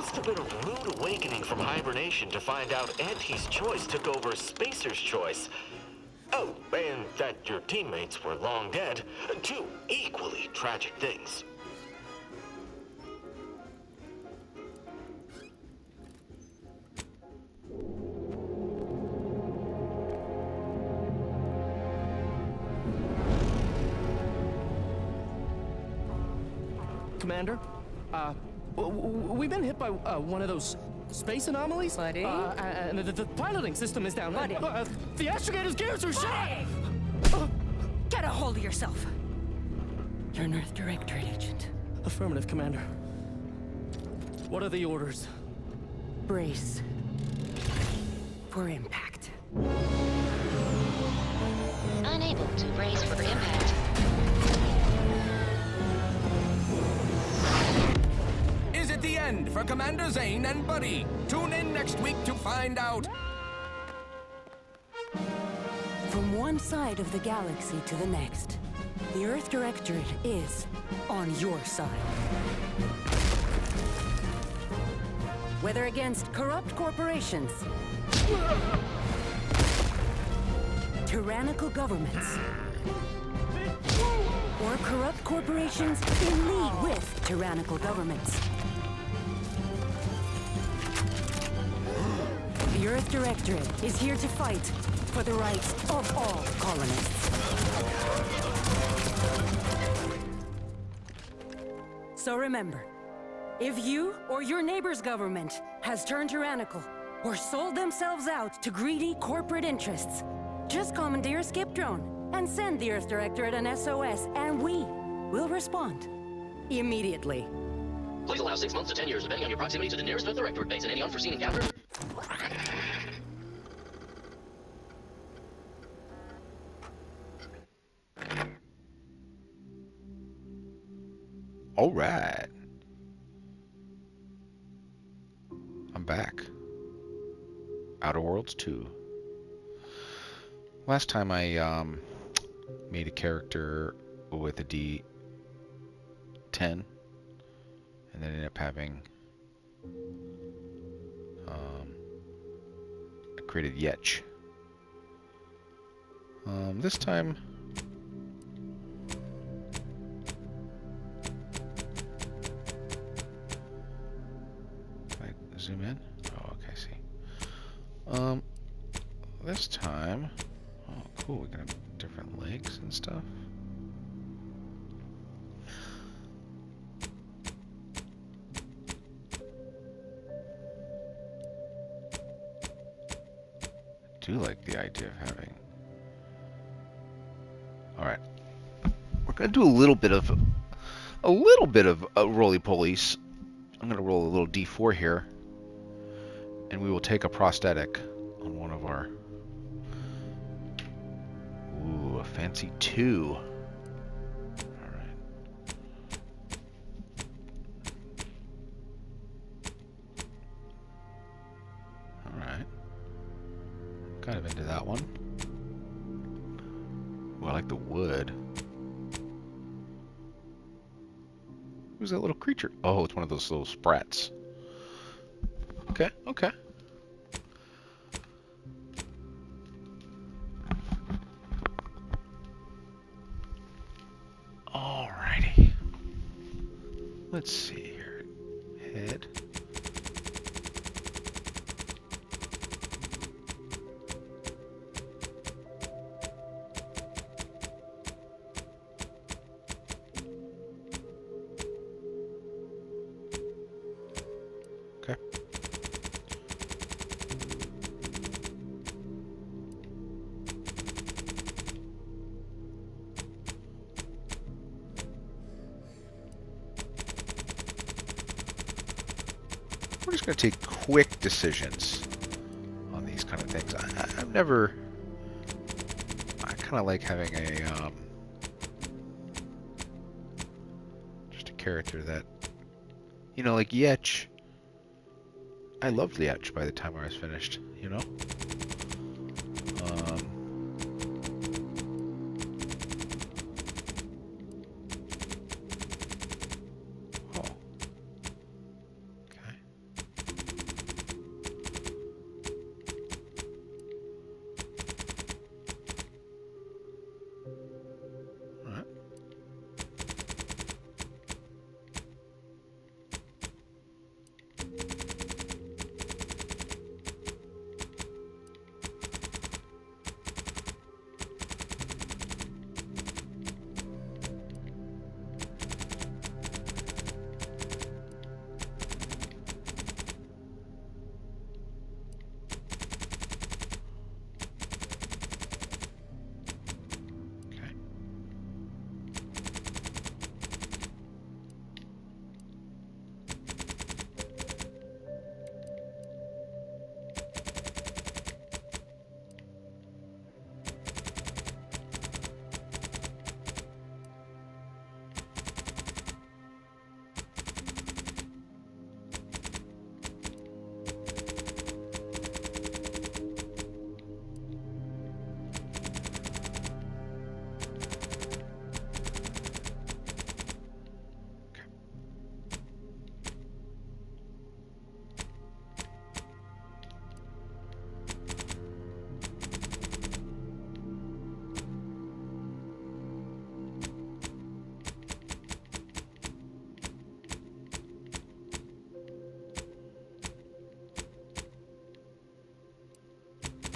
Must have been a rude awakening from hibernation to find out Auntie's choice took over Spacer's choice. Oh, and that your teammates were long dead. Two equally tragic things. Commander, we've been hit by one of those space anomalies. Buddy? And the piloting system is down. Buddy? The astrogator's gears are shot! Get a hold of yourself. You're an Earth Directorate agent. Affirmative, Commander. What are the orders? Brace for impact. Unable to brace for impact. Is it the end for Commander Zane and Buddy? Tune in next week to find out. From one side of the galaxy to the next, the Earth Directorate is on your side. Whether against corrupt corporations, tyrannical governments, or corrupt corporations in league with tyrannical governments, the Earth Directorate is here to fight for the rights of all colonists. So remember, if you or your neighbor's government has turned tyrannical or sold themselves out to greedy corporate interests, just commandeer a skip drone and send the Earth Directorate an SOS, and we will respond immediately. Please allow 6 months to 10 years, depending on your proximity to the nearest Earth Directorate base and any unforeseen encounter. All right. I'm back. Outer Worlds 2. Last time I made a character with a D10 and then ended up having I created Yarch. This time zoom in. Oh, okay, see. This time, oh, cool. We can have different legs and stuff. I do like the idea of having. All right, we're gonna do a little bit of roly-polies. I'm gonna roll a little D4 here. And we will take a prosthetic on one of our... Ooh, a fancy 2. Alright. Alright. Kind of into that one. Ooh, I like the wood. Who's that little creature? Oh, it's one of those little sprats. Okay, okay. Alrighty. Let's see here. Head. Okay. We're just going to take quick decisions on these kind of things. I've never... I kind of like having a... just a character that... You know, like Yarch. I loved Yarch by the time I was finished, you know? Oh. Okay.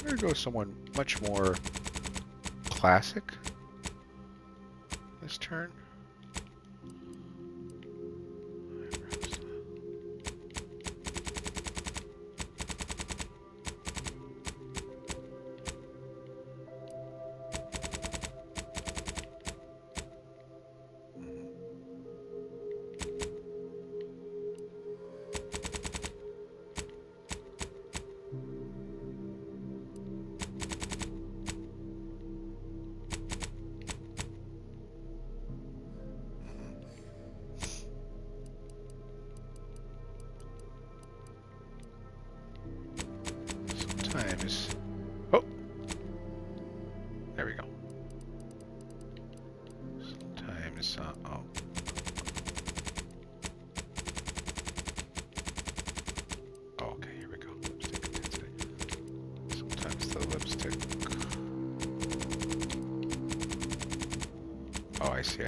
gonna go with someone much more classic this turn. Sometimes, oh, there we go. Sometimes, oh. Oh, okay, here we go. Lipstick intensity. Sometimes the lipstick. Oh, I see.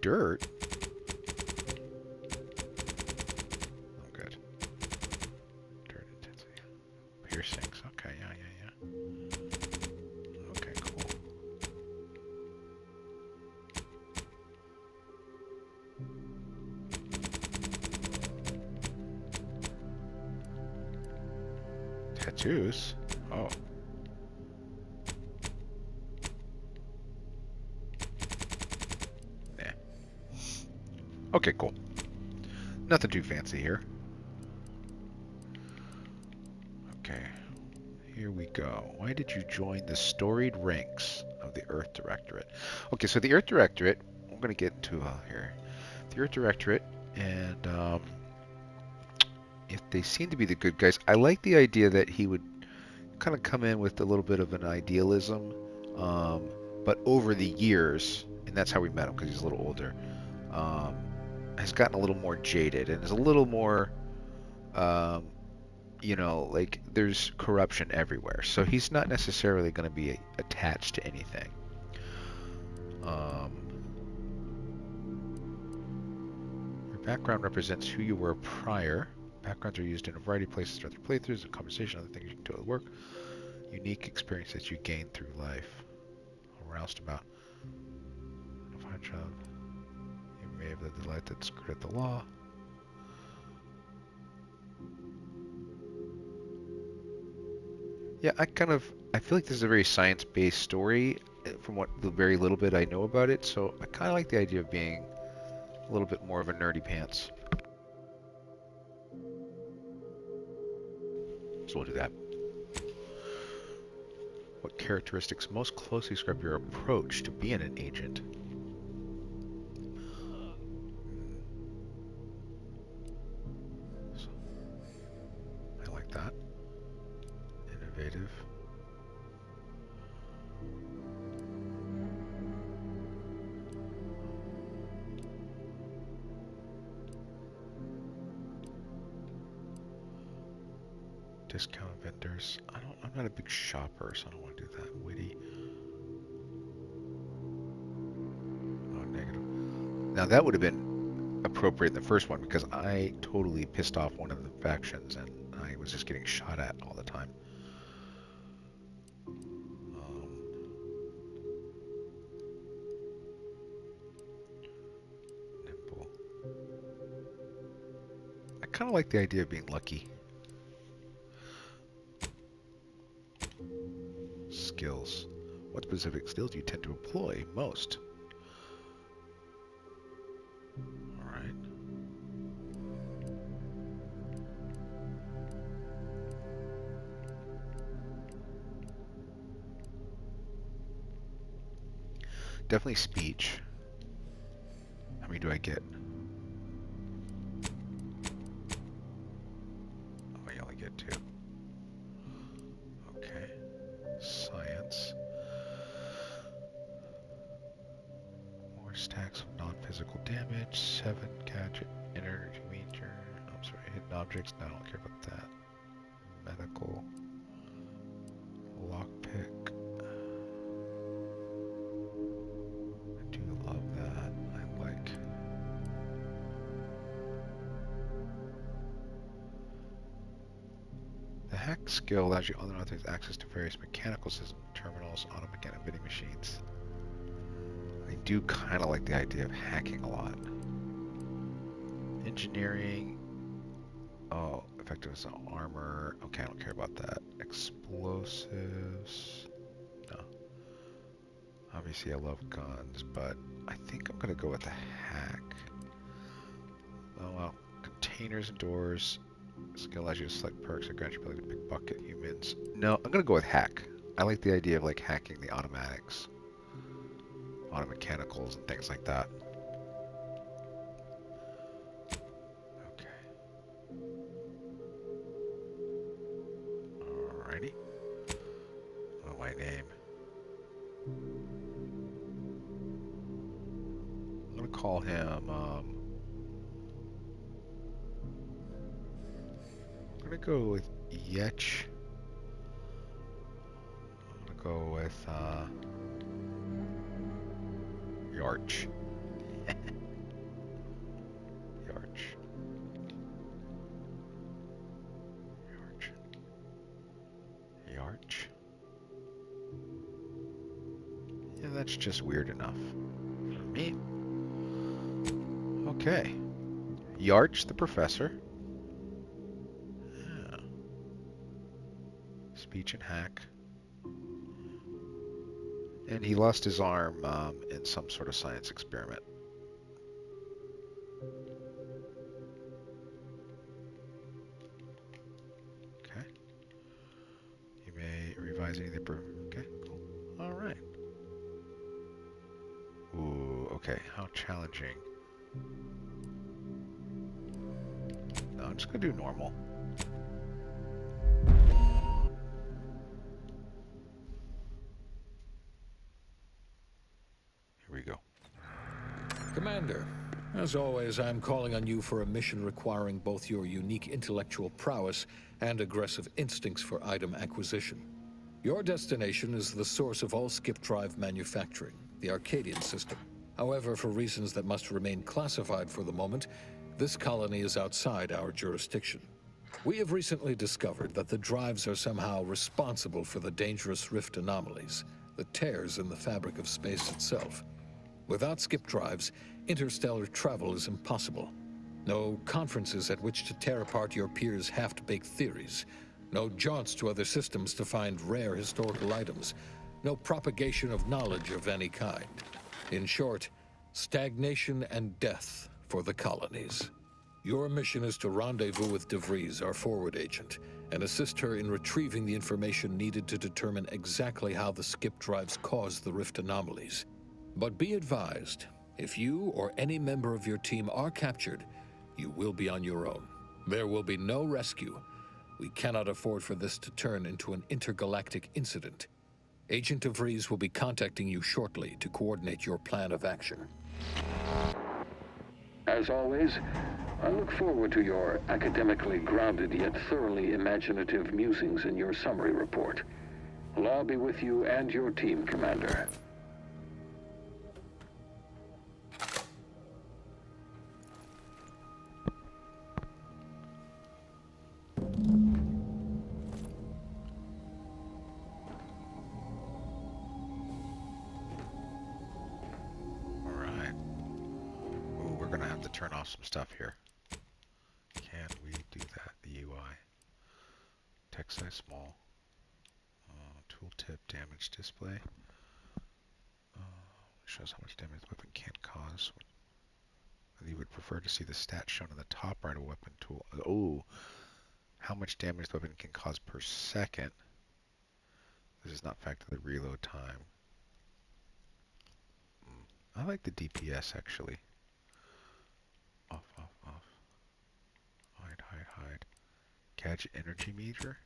Dirt? Oh, good. Dirt intensity. Piercings. Okay, yeah. Okay, cool. Tattoos? Oh. Okay, cool. Nothing too fancy here. Okay, here we go. Why did you join the storied ranks of the Earth Directorate? Okay, so the Earth Directorate, I'm going to get into here. The Earth Directorate, and if they seem to be the good guys, I like the idea that he would kind of come in with a little bit of an idealism, but over the years, and that's how we met him because he's a little older, has gotten a little more jaded and is a little more, you know, like there's corruption everywhere. So he's not necessarily going to be attached to anything. Your background represents who you were prior. Backgrounds are used in a variety of places throughout their playthroughs, and conversation, other things you can do at work. Unique experiences you gain through life. Aroused about. Fine child. You may have the delight that skirted the law. Yeah, I feel like this is a very science-based story from what the very little bit I know about it, so I kind of like the idea of being a little bit more of a nerdy pants. So we'll do that. What characteristics most closely describe your approach to being an agent? So, I like that. Innovative. Discount vendors. I'm not a big shopper, so I don't want to do that. Witty. Oh, negative. Now that would have been appropriate in the first one because I totally pissed off one of the factions and I was just getting shot at all the time. Nimble. I kind of like the idea of being lucky. Skills. What specific skills do you tend to employ most? Alright. Definitely speech. How many do I get? Oh, I only get 2. Okay. Science. More stacks of non-physical damage. 7 gadget energy meter. I'm sorry, hidden objects. No, I don't care about that. Medical. Lockpick. skill allows you unauthorized access to various mechanical systems, terminals, automechanic vending machines. I do kind of like the idea of hacking a lot. Engineering. Oh, effectiveness on armor. Okay, I don't care about that. Explosives. No. Obviously, I love guns, but I think I'm going to go with the hack. Oh, well. Containers and doors. Skill allows you to select perks that grant you ability to pickpocket humans. No, I'm going to go with hack. I like the idea of like hacking the automatics. Automechanicals and things like that. Okay. Alrighty. Oh, my name. I'm gonna call him, I'm gonna go with Yarch. I'm gonna go with, Yarch. Yarch. Yarch. Yarch. Yeah, that's just weird enough for me. Okay. Yarch the professor. Yeah. Speech and hack. And he lost his arm in some sort of science experiment. Okay. You may revise any of the... Okay, cool. Alright. Ooh, okay. How challenging. No, I'm just going to do normal. Here we go. Commander, as always, I'm calling on you for a mission requiring both your unique intellectual prowess and aggressive instincts for item acquisition. Your destination is the source of all skip drive manufacturing, the Arcadian system. However, for reasons that must remain classified for the moment, this colony is outside our jurisdiction. We have recently discovered that the drives are somehow responsible for the dangerous rift anomalies, the tears in the fabric of space itself. Without skip drives, interstellar travel is impossible. No conferences at which to tear apart your peers' half-baked theories. No jaunts to other systems to find rare historical items. No propagation of knowledge of any kind. In short, stagnation and death for the colonies. Your mission is to rendezvous with DeVries, our forward agent, and assist her in retrieving the information needed to determine exactly how the skip drives caused the rift anomalies. But be advised, if you or any member of your team are captured, you will be on your own. There will be no rescue. We cannot afford for this to turn into an intergalactic incident. Agent DeVries will be contacting you shortly to coordinate your plan of action. As always, I look forward to your academically grounded yet thoroughly imaginative musings in your summary report. Law be with you and your team, Commander. Turn off some stuff here. Can we do that? The UI. Text size small. Tooltip damage display. Shows how much damage the weapon can cause. You would prefer to see the stats shown on the top right of weapon tool. Oh, how much damage the weapon can cause per second. This is not factor the reload time. I like the DPS actually. Off, off, off. Hide, hide, hide. Gadget energy meter?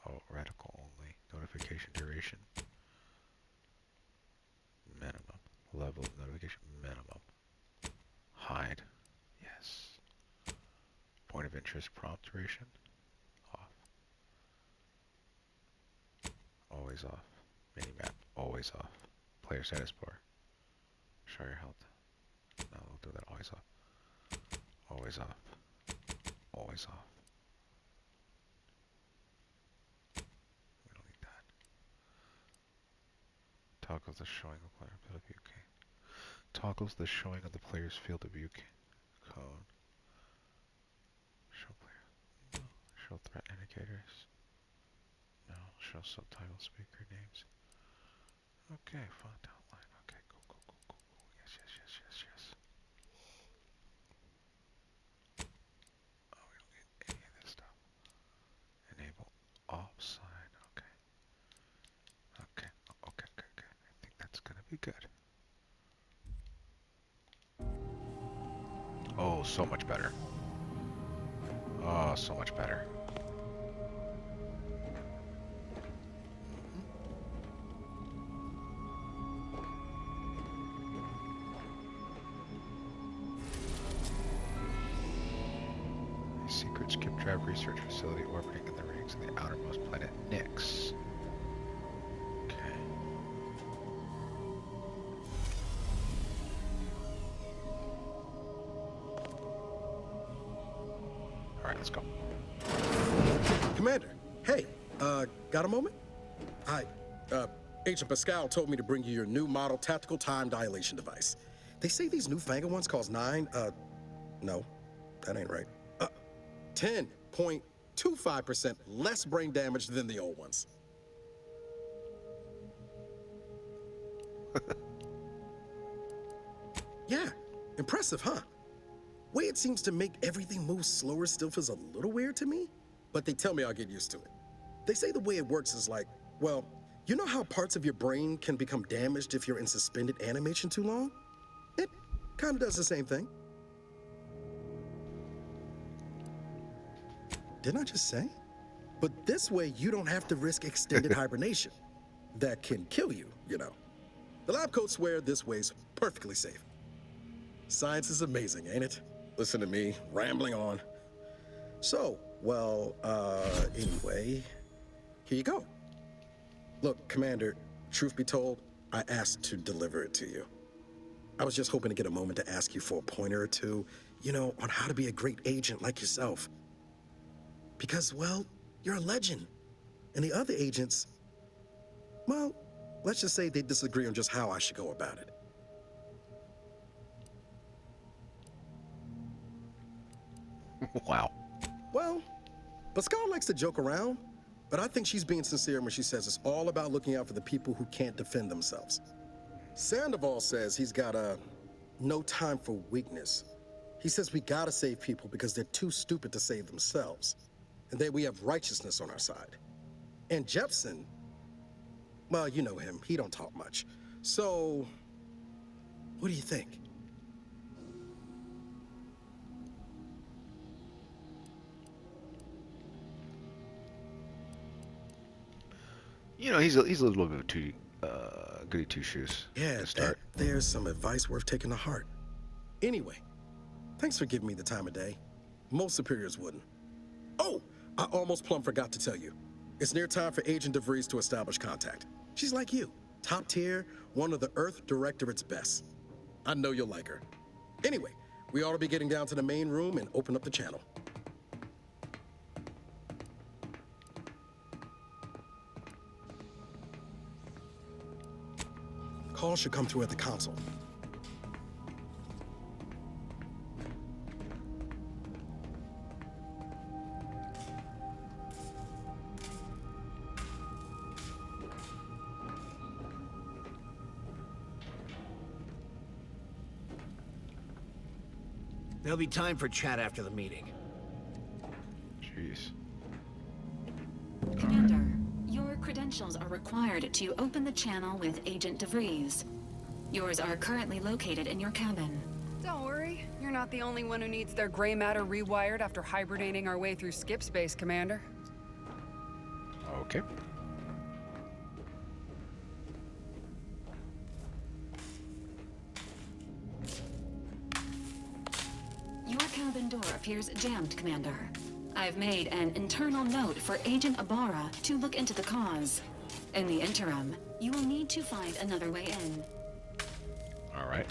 Oh, reticle only. Notification duration. Minimum. Level of notification minimum. Hide. Yes. Point of interest prompt duration. Off. Always off. Minimap. Always off. Player status bar. Show your health. No, we'll do that always off. Always off. always off. We don't need that. Toggles the showing of player field of view. Okay. Toggles the showing of the player's field of view code. Show player. No. Show threat indicators. No. Show subtitle speaker names. Okay, font outline. Okay, cool. Yes. Oh, we don't get any of this stuff. Enable offside. Okay. I think that's gonna be good. Oh, so much better. Oh, so much better. A secret skip drive research facility orbiting in the rings of the outermost planet Nyx. Okay. Alright, let's go. Commander, hey, got a moment? Agent Pascal told me to bring you your new model tactical time dilation device. They say these newfangled ones cause no, that ain't right. 10.25% less brain damage than the old ones. Yeah, impressive, huh? Way it seems to make everything move slower still feels a little weird to me, but they tell me I'll get used to it. They say the way it works is like, well, you know how parts of your brain can become damaged if you're in suspended animation too long? It kind of does the same thing. Didn't I just say? But this way you don't have to risk extended hibernation. That can kill you, you know. The lab coats swear this way's perfectly safe. Science is amazing, ain't it? Listen to me, rambling on. So, well, anyway, here you go. Look, Commander, truth be told, I asked to deliver it to you. I was just hoping to get a moment to ask you for a pointer or two, you know, on how to be a great agent like yourself. Because, well, you're a legend. And the other agents, well, let's just say they disagree on just how I should go about it. Wow. Well, Pascal likes to joke around, but I think she's being sincere when she says it's all about looking out for the people who can't defend themselves. Sandoval says he's got no time for weakness. He says we gotta save people because they're too stupid to save themselves, and that we have righteousness on our side. And Jepson, well, you know him, he don't talk much. So, what do you think? You know, he's a little bit too goody two shoes. Yeah, to start. there's some advice worth taking to heart. Anyway, thanks for giving me the time of day. Most superiors wouldn't. Oh, I almost plumb forgot to tell you. It's near time for Agent DeVries to establish contact. She's like you, top tier, one of the Earth Directorate's best. I know you'll like her. Anyway, we ought to be getting down to the main room and open up the channel. Call should come through at the console. There'll be time for chat after the meeting. Jeez. Commander, your credentials are required to open the channel with Agent DeVries. Yours are currently located in your cabin. Don't worry, you're not the only one who needs their gray matter rewired after hibernating our way through skip space, Commander. Okay. Your cabin door appears jammed, Commander. I've made an internal note for Agent Ibarra to look into the cause. In the interim, you will need to find another way in. All right.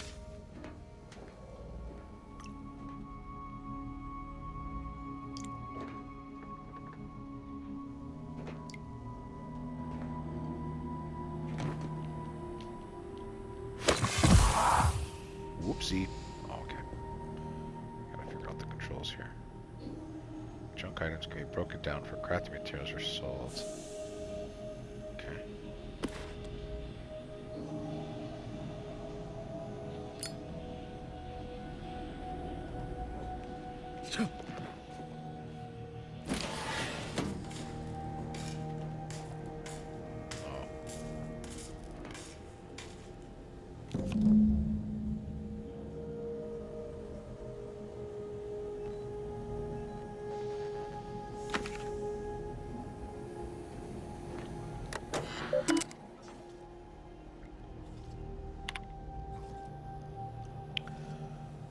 Z. Oh, okay. Gotta figure out the controls here. Junk items can be broken down for crafting materials or sold. Okay.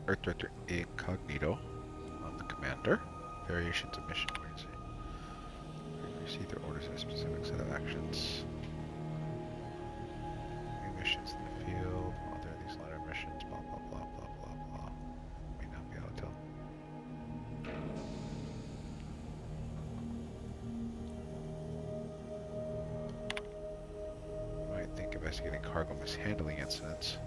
Earth Director Incognito on the commander. Variations of mission points. Receive their orders in a specific set of actions. New missions in the field. While there are these lighter missions, blah blah blah blah blah blah. May not be able to tell. Might think investigating cargo mishandling incidents.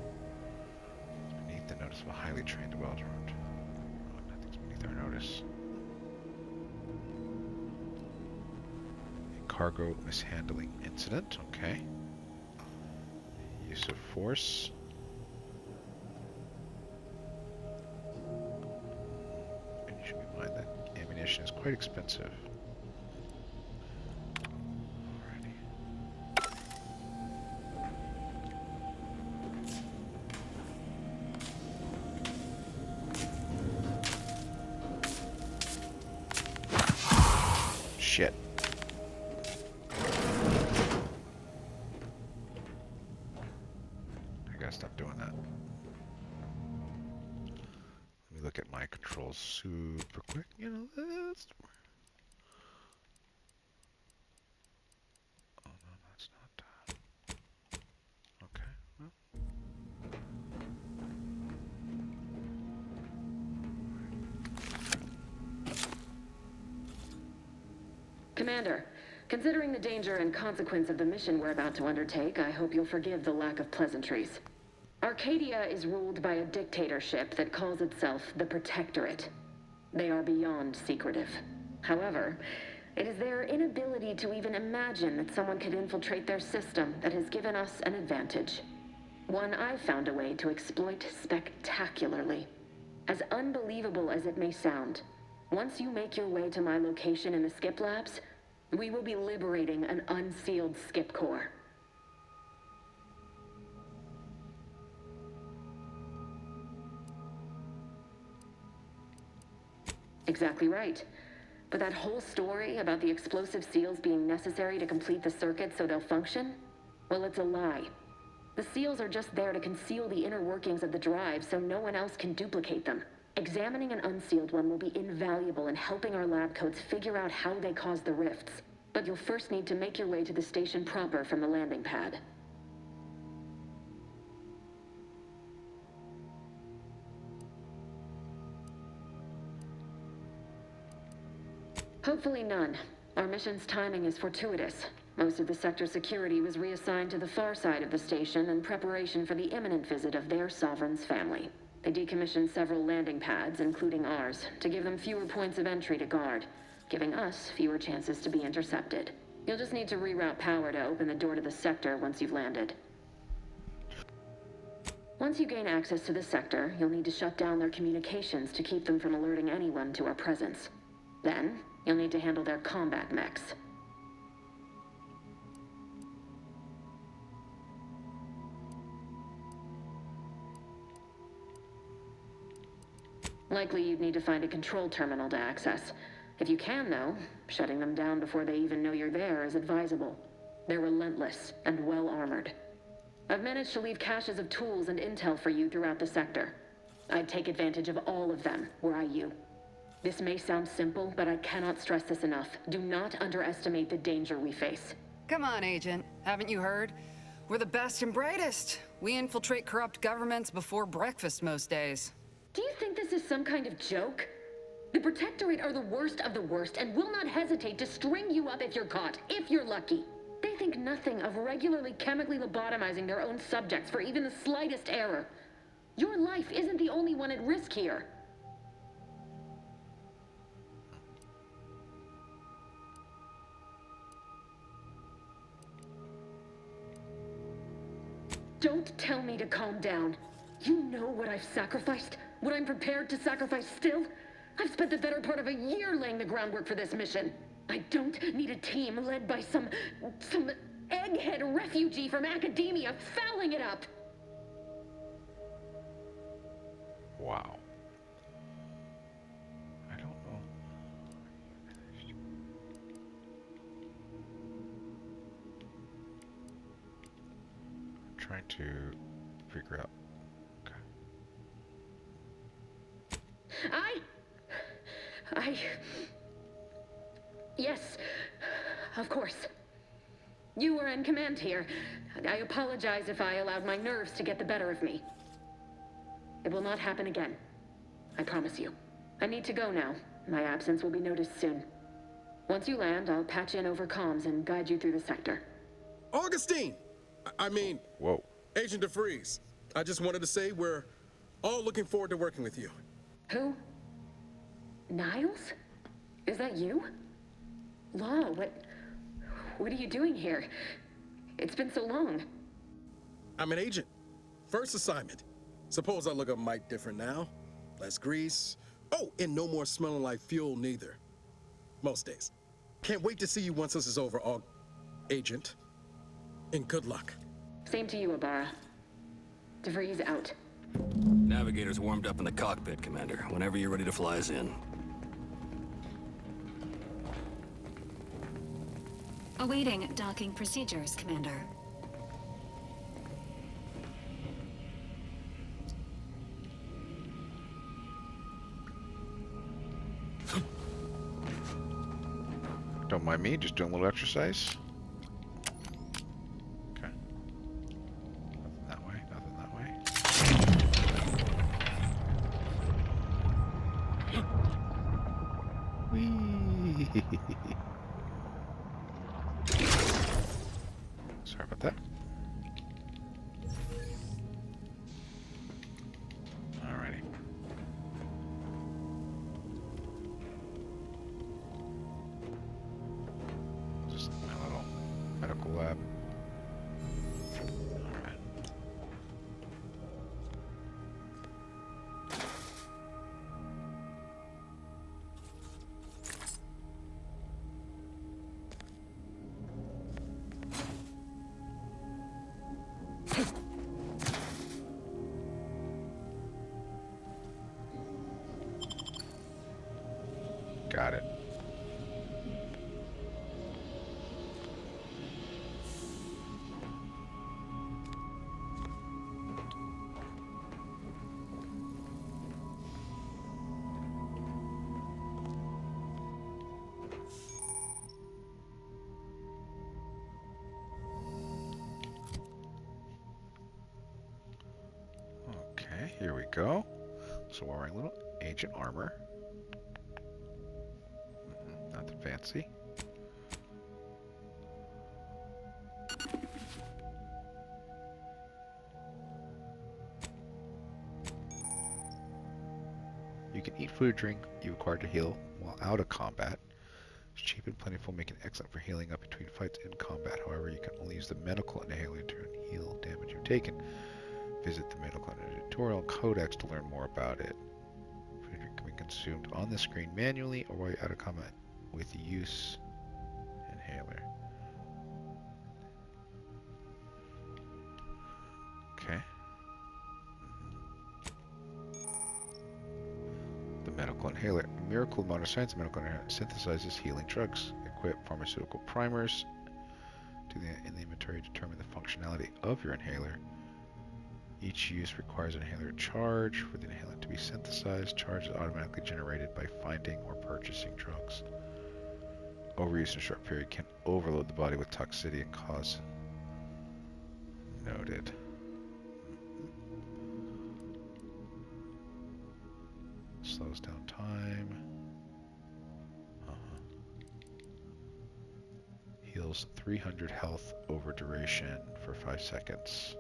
The notice of a highly trained welder. Oh, nothing's beneath our notice. A cargo mishandling incident, okay. Use of force. And you should be mind that ammunition is quite expensive. Shit. I gotta stop doing that. Let me look at my controls super quick. You know, that's... Oh no, that's not... Okay, well... Commander, considering the danger and consequence of the mission we're about to undertake, I hope you'll forgive the lack of pleasantries. Arcadia is ruled by a dictatorship that calls itself the Protectorate. They are beyond secretive. However, it is their inability to even imagine that someone could infiltrate their system that has given us an advantage. One I've found a way to exploit spectacularly. As unbelievable as it may sound, once you make your way to my location in the Skip Labs, we will be liberating an unsealed Skip core. Exactly right. But that whole story about the explosive seals being necessary to complete the circuit so they'll function? Well, it's a lie. The seals are just there to conceal the inner workings of the drive so no one else can duplicate them. Examining an unsealed one will be invaluable in helping our lab coats figure out how they cause the rifts. But you'll first need to make your way to the station proper from the landing pad. Hopefully none. Our mission's timing is fortuitous. Most of the sector's security was reassigned to the far side of the station in preparation for the imminent visit of their sovereign's family. They decommissioned several landing pads, including ours, to give them fewer points of entry to guard, giving us fewer chances to be intercepted. You'll just need to reroute power to open the door to the sector once you've landed. Once you gain access to the sector, you'll need to shut down their communications to keep them from alerting anyone to our presence. Then, you'll need to handle their combat mechs. Likely you'd need to find a control terminal to access. If you can, though, shutting them down before they even know you're there is advisable. They're relentless and well-armored. I've managed to leave caches of tools and intel for you throughout the sector. I'd take advantage of all of them, were I you. This may sound simple, but I cannot stress this enough. Do not underestimate the danger we face. Come on, Agent. Haven't you heard? We're the best and brightest. We infiltrate corrupt governments before breakfast most days. Do you think this is some kind of joke? The Protectorate are the worst of the worst and will not hesitate to string you up if you're caught, if you're lucky. They think nothing of regularly chemically lobotomizing their own subjects for even the slightest error. Your life isn't the only one at risk here. Don't tell me to calm down. You know what I've sacrificed? What I'm prepared to sacrifice still? I've spent the better part of a year laying the groundwork for this mission. I don't need a team led by some egghead refugee from academia fouling it up. Wow. I don't know. I'm trying to figure out. Yes, of course. You were in command here. I apologize if I allowed my nerves to get the better of me. It will not happen again. I promise you. I need to go now. My absence will be noticed soon. Once you land, I'll patch in over comms and guide you through the sector. Augustine! I mean... Whoa. Agent DeFreeze. I just wanted to say we're all looking forward to working with you. Who? Niles? Is that you? Law, what are you doing here? It's been so long. I'm an agent. First assignment. Suppose I look a mite different now. Less grease. Oh, and no more smelling like fuel neither. Most days. Can't wait to see you once this is over, Agent. And good luck. Same to you, Ibarra. DeVries out. Navigator's warmed up in the cockpit, Commander. Whenever you're ready to fly us in. Awaiting docking procedures, Commander. Don't mind me, just doing a little exercise. Okay. Nothing that way, nothing that way. Whee! Sorry about that. Alrighty. Just my little medical lab. Alright. Got it. Okay, here we go. So we're wearing a little agent armor. Nothing fancy. You can eat food or drink you require to heal while out of combat. It's cheap and plentiful, making it excellent for healing up between fights in combat. However, you can only use the medical inhaler to heal damage you've taken. Visit the medical tutorial codex to learn more about it. Food and drink can be consumed on the screen manually or while you're out of combat with use inhaler. Okay. The medical inhaler. A miracle of modern science, the medical inhaler synthesizes healing drugs. Equip pharmaceutical primers in the inventory to determine the functionality of your inhaler. Each use requires an inhaler charge. For the inhaler to be synthesized, charge is automatically generated by finding or purchasing drugs. Overuse in a short period can overload the body with toxicity and cause. Noted. Slows down time. Heals 300 health over duration for 5 seconds.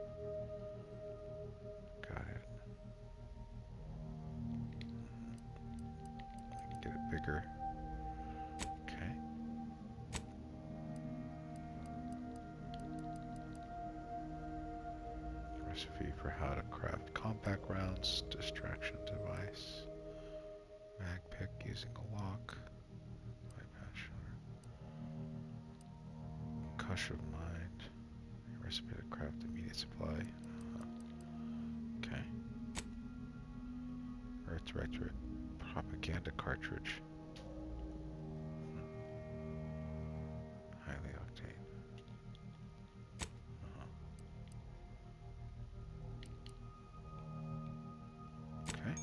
Got it. trigger. Okay. Recipe for how to craft compact rounds, distraction device, mag pick using a lock, Hush of mind, recipe to craft immediate supply. Okay. Earth Directorate propaganda cartridge. Highly octane. Okay.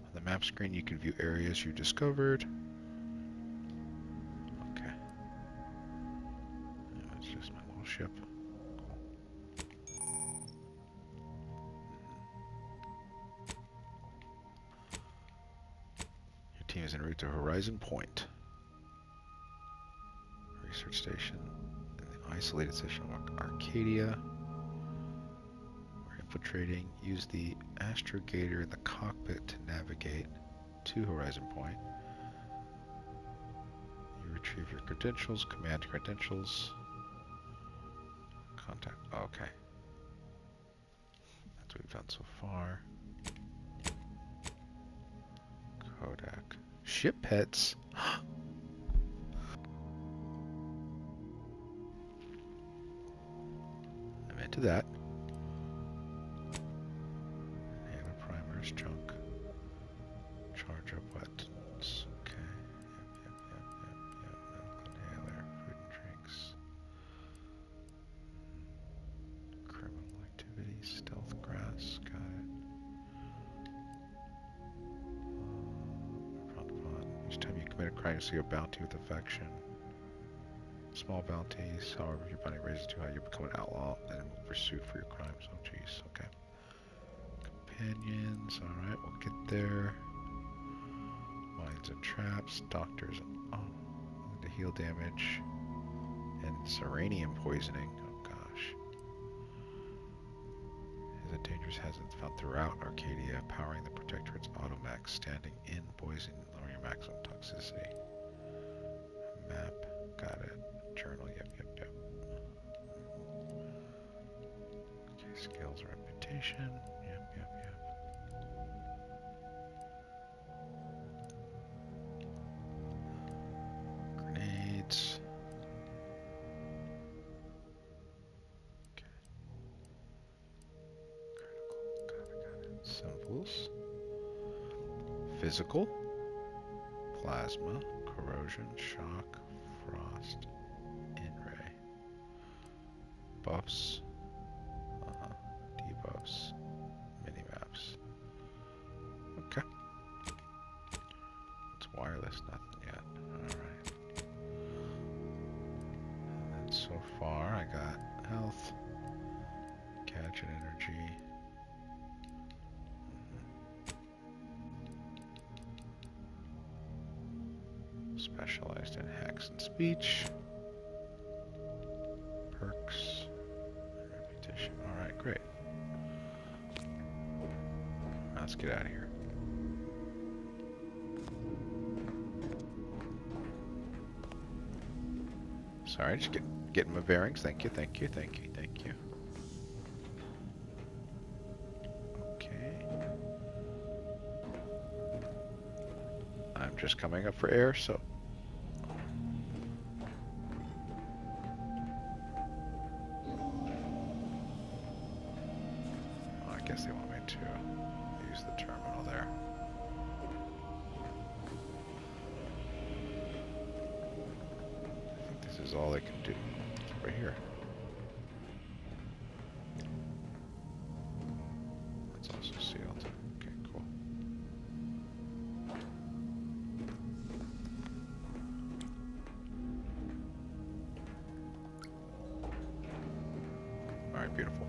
On the map screen, you can view areas you discovered. Okay. That's just my little ship. Your team is en route to Horizon Point. Research station in the isolated section of Arcadia. We're infiltrating. Use the astrogator in the cockpit to navigate to Horizon Point. You retrieve your credentials, command credentials. Contact. Oh, okay. That's what we've done so far. Kodak. Ship pets. I'm into that. Nano primers, junk. Charge up buttons. Okay. Yep. Medical inhaler, food and drinks. Criminal activities, stealth grass, got it. Each time you commit a crime, you see a bounty with affection. Small bounties, however, if your bounty raises too high, you become an outlaw and will be pursued for your crimes. Oh, jeez, okay. Companions, alright, we'll get there. Mines and traps, doctors, to heal damage, and serenium poisoning. Oh, gosh. Is a dangerous hazard found throughout Arcadia, powering the Protectorate's automax, standing in poison, lowering your maximum toxicity. Map, got it. Journal, yep. Okay, skills, reputation, yep. Grenades. Okay. Critical, got it. Symbols. Physical. Plasma, corrosion, shock, frost, in-ray. Buffs. Debuffs. Minimaps. Okay. It's wireless, nothing yet. Alright. And then so far I got health, gadget energy. Specialized in hacks and speech. Perks. Reputation. Alright, great. Let's get out of here. Sorry, just getting my bearings. Thank you. Okay. I'm just coming up for air, so I guess they want me to use the terminal there. I think this is all they can do. It's right here. It's also sealed. Okay, cool. Alright, beautiful.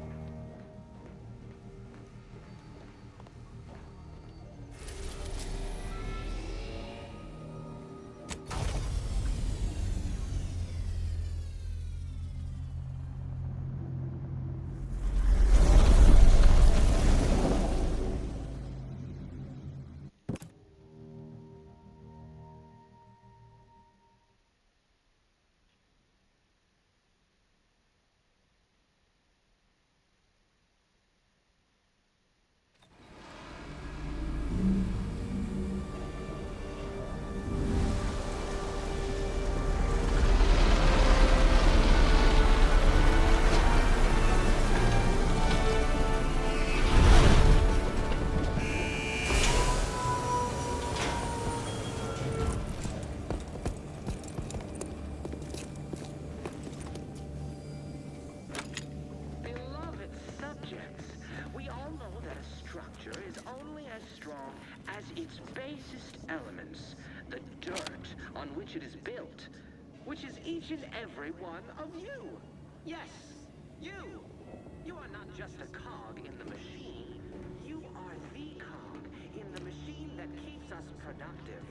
which is each and every one of you. Yes, you. You are not just a cog in the machine. You are the cog in the machine that keeps us productive.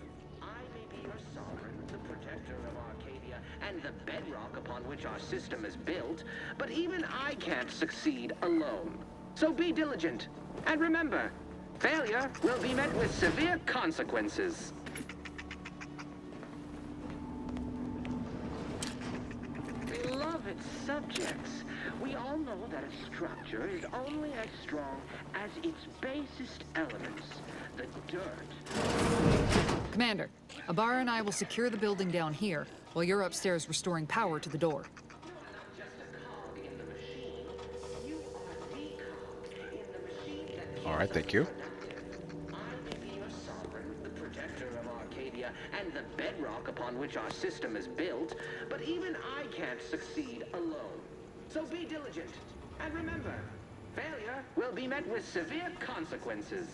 I may be your sovereign, the protector of Arcadia, and the bedrock upon which our system is built, but even I can't succeed alone. So be diligent, and remember, failure will be met with severe consequences. Beloved subjects, we all know that a structure is only as strong as its basest elements, the dirt. Commander, Ibarra and I will secure the building down here, while you're upstairs restoring power to the door. All right, thank you. And the bedrock upon which our system is built, but even I can't succeed alone. So be diligent, and remember, failure will be met with severe consequences.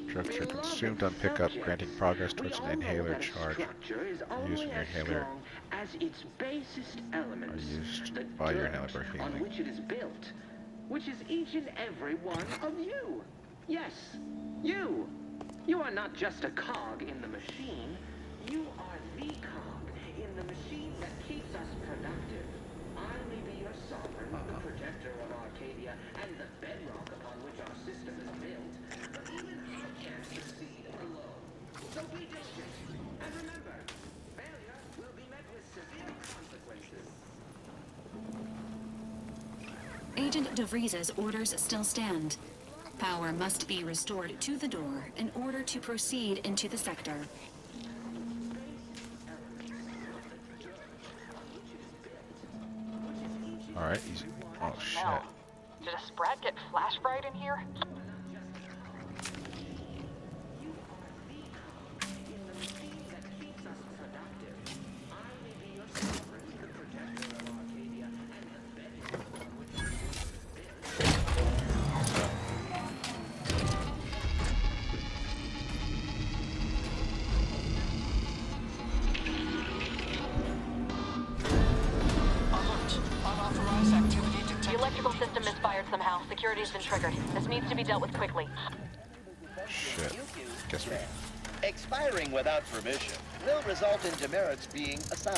Structure consumed on pickup, granting progress towards an inhaler charge. Used when your inhaler as its basest elements, used the by your dirt inhaler for on healing. which it is built, which is each and every one of you. Yes, you. You are not just a cog in the machine. You are the cog in the machine that keeps us productive. I may be your sovereign, the protector of Arcadia, and the bedrock upon which our system is built, but even I can't succeed alone. So be diligent, and remember, failure will be met with severe consequences. Agent DeVries's orders still stand. Power must be restored to the door in order to proceed into the sector. Alright, easy. Oh shit. Did a Sprat get flash fried in here? Somehow, security's been triggered. This needs to be dealt with quickly. Shit. Guess we... Expiring without permission will result in demerits being assigned.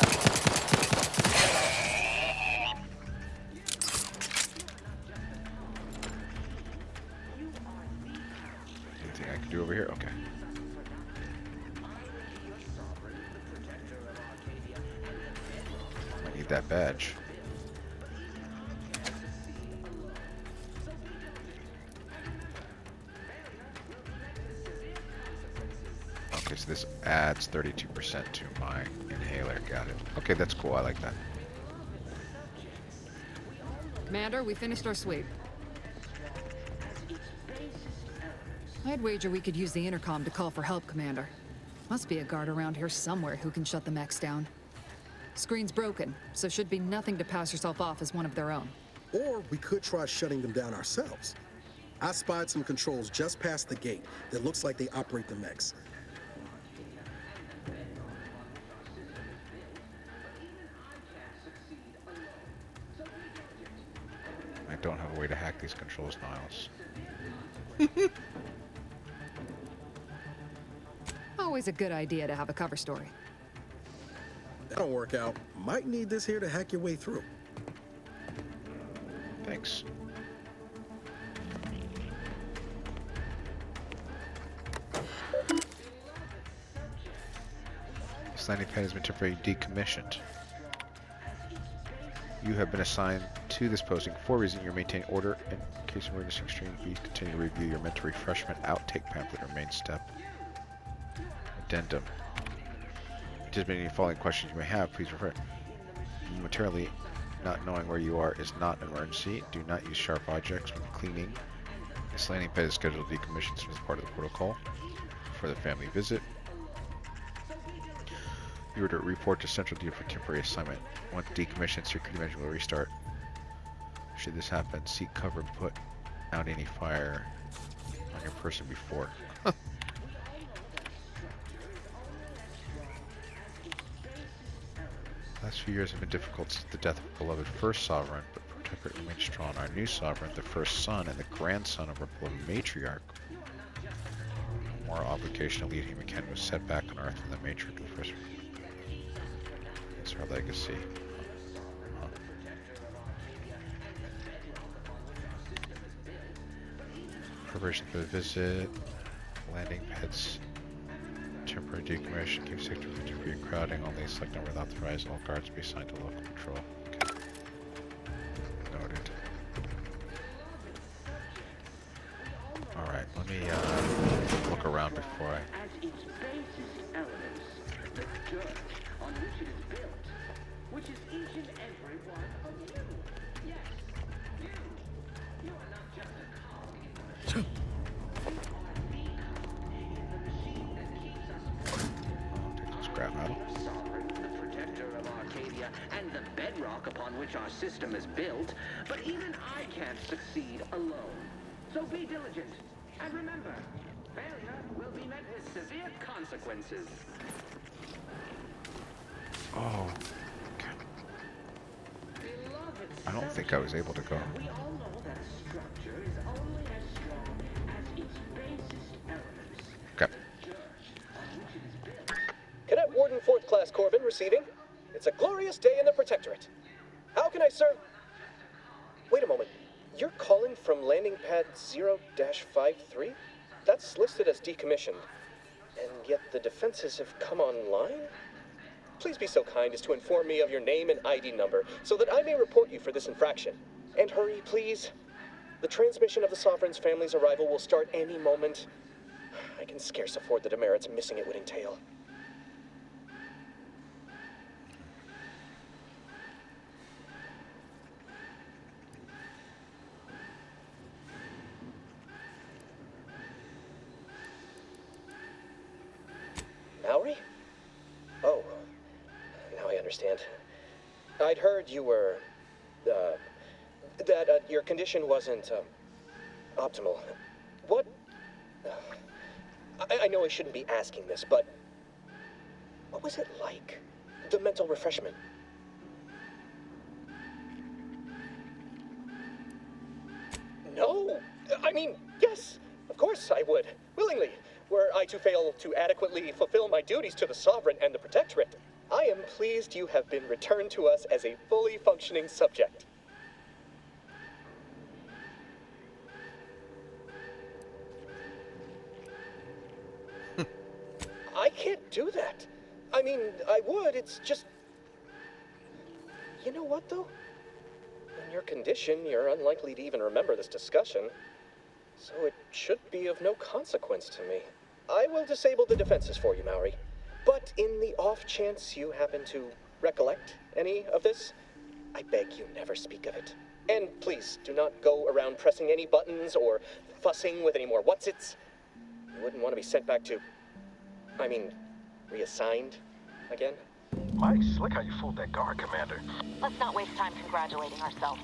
Anything I can do over here? Okay. I need that badge. Okay, so this adds 32% to my inhaler. Got it. Okay, that's cool. I like that. Commander, we finished our sweep. I'd wager we could use the intercom to call for help, Commander. Must be a guard around here somewhere who can shut the mechs down. Screen's broken, so should be nothing to pass yourself off as one of their own. Or we could try shutting them down ourselves. I spied some controls just past the gate that looks like they operate the mechs. I don't have a way to hack these controls, Niles. Always a good idea to have a cover story. That'll work out. Might need this here to hack your way through. Thanks. This landing pad has been temporarily decommissioned. You have been assigned to this posting for a reason. You maintain order in case of emergency extreme. Please continue to review your mental refreshment outtake pamphlet or main step. Addendum. Anticipating any following questions you may have, please refer. Momentarily, not knowing where you are is not an emergency. Do not use sharp objects when cleaning. This landing pad is scheduled to decommission as part of the protocol for the family visit. You are to report to Central Duty for temporary assignment. Once decommissioned, security management will restart. Should this happen, seek cover and put out any fire on your person before. last few years have been difficult since the death of beloved first sovereign, but Protectorate remains strong. Our new sovereign, the first son and the grandson of our beloved matriarch, more obligation to lead humankind was set back on Earth than the matriarch of the first. It's our legacy. Huh. Preparation for the visit. Landing pads. Temporary decommission. Keep sector 50 crowding. Only a select number of authorized. All guards be assigned to local control. Okay. Noted. Alright, let me look around before I... As its basest elements, the dirt on which it is built, which is each and every one of you. Yes, you. You are not just a cog in the machine. You are the cog in the machine that keeps us Take this scrap metal. the sovereign, the protector of Arcadia, and the bedrock upon which our system is built. But even I can't succeed alone. So be diligent. And remember, failure will be met with severe consequences. Oh. Okay. I don't think I was able to go. We all know that a structure is only as strong as its basest elements. Okay. Cadet Warden 4th Class Corbin receiving. It's a glorious day in the Protectorate. How can I serve? Wait a moment. You're calling from landing pad 0-53? That's listed as decommissioned. And yet the defenses have come online? Please be so kind as to inform me of your name and ID number so that I may report you for this infraction. And hurry, please. The transmission of the Sovereign's family's arrival will start any moment. I can scarce afford the demerits missing it would entail. Mallory? Oh, now I understand. I'd heard you were, that your condition wasn't, optimal. What? I know I shouldn't be asking this, but what was it like? The mental refreshment? No! I mean, yes, of course I would, willingly. Were I to fail to adequately fulfill my duties to the Sovereign and the Protectorate, I am pleased you have been returned to us as a fully functioning subject. I can't do that. I mean, I would, it's just... You know what, though? In your condition, you're unlikely to even remember this discussion, so it should be of no consequence to me. I will disable the defenses for you, Mallory. But in the off chance you happen to recollect any of this, I beg you never speak of it. And please, do not go around pressing any buttons or fussing with any more whatsits. You wouldn't want to be sent back to... reassigned again? Mighty slick how you fooled that guard, Commander. Let's not waste time congratulating ourselves.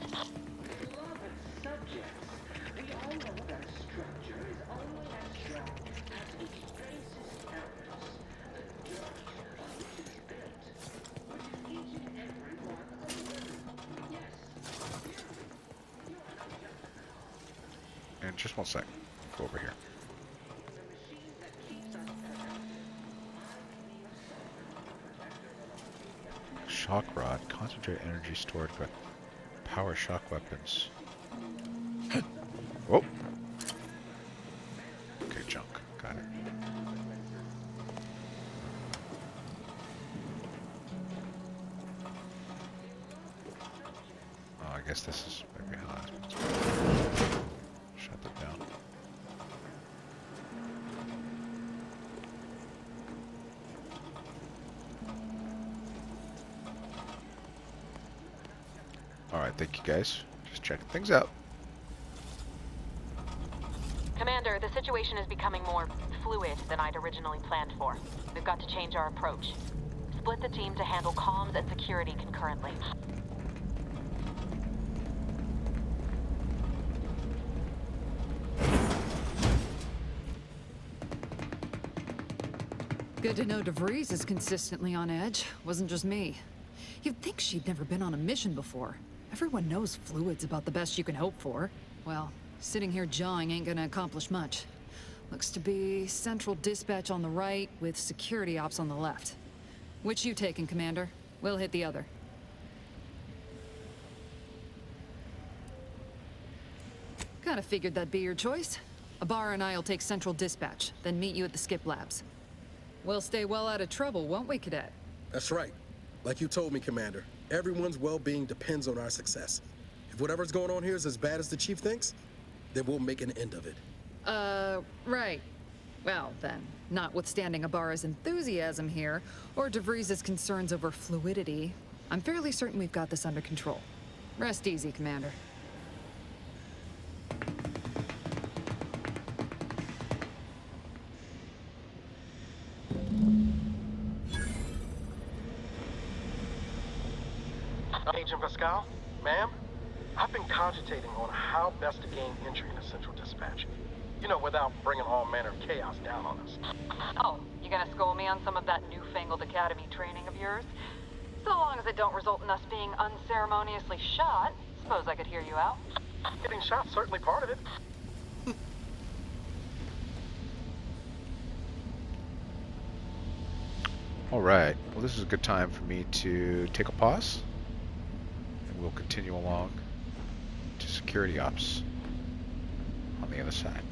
And just one sec. Go over here. Shock rod. Concentrate energy stored by power shock weapons. Whoa. Okay, junk. Got it. Oh, I guess this is maybe how I'm supposed to shut that down. Alright, thank you guys. Just checking things out. Commander, the situation is becoming more fluid than I'd originally planned for. We've got to change our approach. Split the team to handle comms and security concurrently. Good to know DeVries is consistently on edge. Wasn't just me. You'd think she'd never been on a mission before. Everyone knows fluid's about the best you can hope for. Well, sitting here jawing ain't gonna accomplish much. Looks to be central dispatch on the right with security ops on the left. Which you taking, Commander? We'll hit the other. Kinda figured that'd be your choice. Ibarra and I'll take central dispatch, then meet you at the skip labs. We'll stay well out of trouble, won't we, Cadet? That's right. Like you told me, Commander, everyone's well-being depends on our success. If whatever's going on here is as bad as the Chief thinks, then we'll make an end of it. Right. Well, then, notwithstanding Ibarra's enthusiasm here, or DeVries' concerns over fluidity, I'm fairly certain we've got this under control. Rest easy, Commander. Agent Pascal, ma'am, I've been cogitating on how best to gain entry into Central Dispatch. You know, without bringing all manner of chaos down on us. Oh, you gonna school me on some of that newfangled academy training of yours? So long as it don't result in us being unceremoniously shot, suppose I could hear you out. Getting shot's certainly part of it. Alright, well this is a good time for me to take a pause. And we'll continue along to security ops on the other side.